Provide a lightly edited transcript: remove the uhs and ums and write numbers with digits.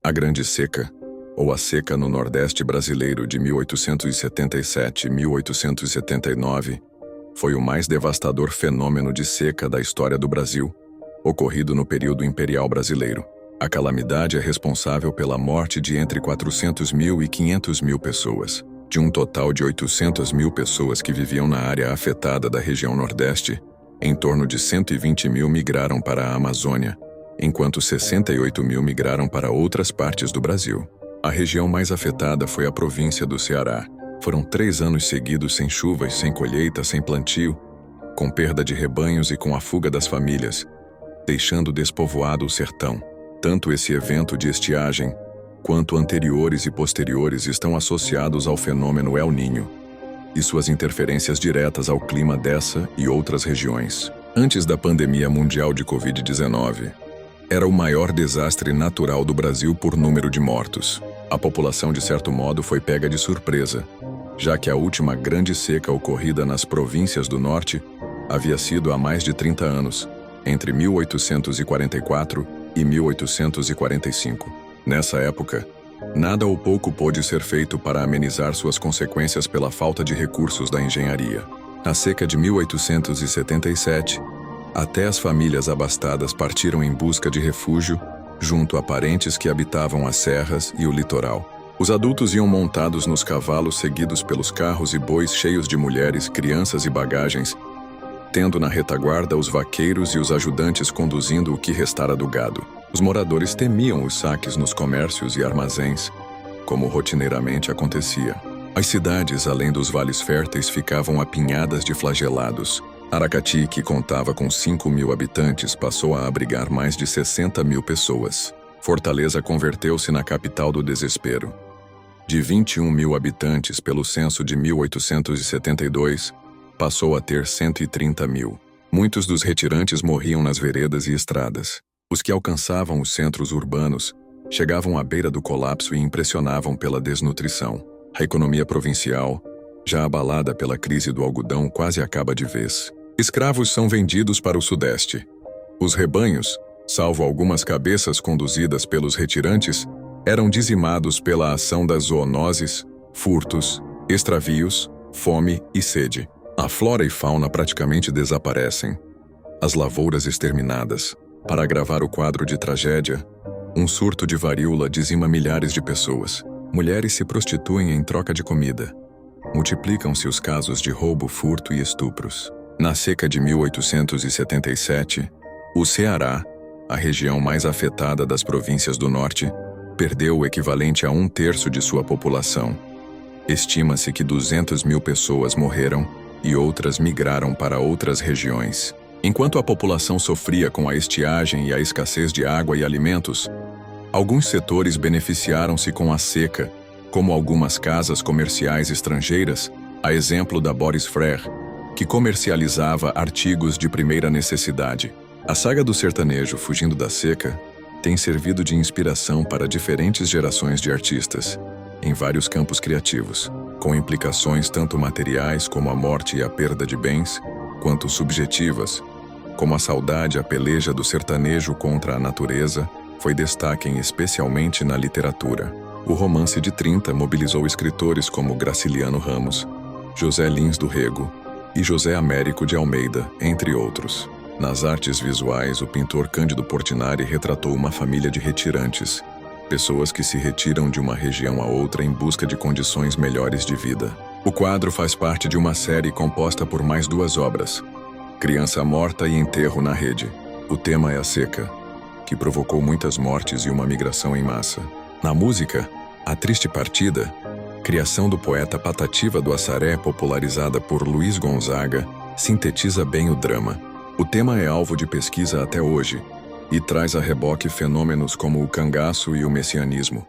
A Grande Seca, ou a Seca no Nordeste brasileiro de 1877-1879, foi o mais devastador fenômeno de seca da história do Brasil, ocorrido no período imperial brasileiro. A calamidade é responsável pela morte de entre 400 mil e 500 mil pessoas. De um total de 800 mil pessoas que viviam na área afetada da região Nordeste, em torno de 120 mil migraram para a Amazônia, enquanto 68 mil migraram para outras partes do Brasil. A região mais afetada foi a província do Ceará. Foram 3 anos seguidos sem chuvas, sem colheita, sem plantio, com perda de rebanhos e com a fuga das famílias, deixando despovoado o sertão. Tanto esse evento de estiagem, quanto anteriores e posteriores estão associados ao fenômeno El Niño e suas interferências diretas ao clima dessa e outras regiões. Antes da pandemia mundial de Covid-19, era o maior desastre natural do Brasil por número de mortos. A população, de certo modo, foi pega de surpresa, já que a última grande seca ocorrida nas províncias do Norte havia sido há mais de 30 anos, entre 1844 e 1845. Nessa época, nada ou pouco pôde ser feito para amenizar suas consequências pela falta de recursos da engenharia. Na seca de 1877, até as famílias abastadas partiram em busca de refúgio junto a parentes que habitavam as serras e o litoral. Os adultos iam montados nos cavalos seguidos pelos carros e bois cheios de mulheres, crianças e bagagens, tendo na retaguarda os vaqueiros e os ajudantes conduzindo o que restara do gado. Os moradores temiam os saques nos comércios e armazéns, como rotineiramente acontecia. As cidades, além dos vales férteis, ficavam apinhadas de flagelados. Aracati, que contava com 5 mil habitantes, passou a abrigar mais de 60 mil pessoas. Fortaleza converteu-se na capital do desespero. De 21 mil habitantes pelo censo de 1872, passou a ter 130 mil. Muitos dos retirantes morriam nas veredas e estradas. Os que alcançavam os centros urbanos chegavam à beira do colapso e impressionavam pela desnutrição. A economia provincial, já abalada pela crise do algodão, quase acaba de vez. Escravos são vendidos para o Sudeste. Os rebanhos, salvo algumas cabeças conduzidas pelos retirantes, eram dizimados pela ação das zoonoses, furtos, extravios, fome e sede. A flora e fauna praticamente desaparecem. As lavouras exterminadas. Para agravar o quadro de tragédia, um surto de varíola dizima milhares de pessoas. Mulheres se prostituem em troca de comida. Multiplicam-se os casos de roubo, furto e estupros. Na seca de 1877, o Ceará, a região mais afetada das províncias do Norte, perdeu o equivalente a 1/3 de sua população. Estima-se que 200 mil pessoas morreram e outras migraram para outras regiões. Enquanto a população sofria com a estiagem e a escassez de água e alimentos, alguns setores beneficiaram-se com a seca, como algumas casas comerciais estrangeiras, a exemplo da Boris Frère, que comercializava artigos de primeira necessidade. A saga do sertanejo fugindo da seca tem servido de inspiração para diferentes gerações de artistas, em vários campos criativos, com implicações tanto materiais como a morte e a perda de bens, quanto subjetivas, como a saudade, a peleja do sertanejo contra a natureza, foi destaque especialmente na literatura. O romance de 30 mobilizou escritores como Graciliano Ramos, José Lins do Rego e José Américo de Almeida, entre outros. Nas artes visuais, o pintor Cândido Portinari retratou uma família de retirantes, pessoas que se retiram de uma região a outra em busca de condições melhores de vida. O quadro faz parte de uma série composta por mais 2 obras, Criança Morta e Enterro na Rede. O tema é a seca, que provocou muitas mortes e uma migração em massa. Na música, A Triste Partida, criação do poeta Patativa do Assaré, popularizada por Luiz Gonzaga, sintetiza bem o drama. O tema é alvo de pesquisa até hoje e traz a reboque fenômenos como o cangaço e o messianismo.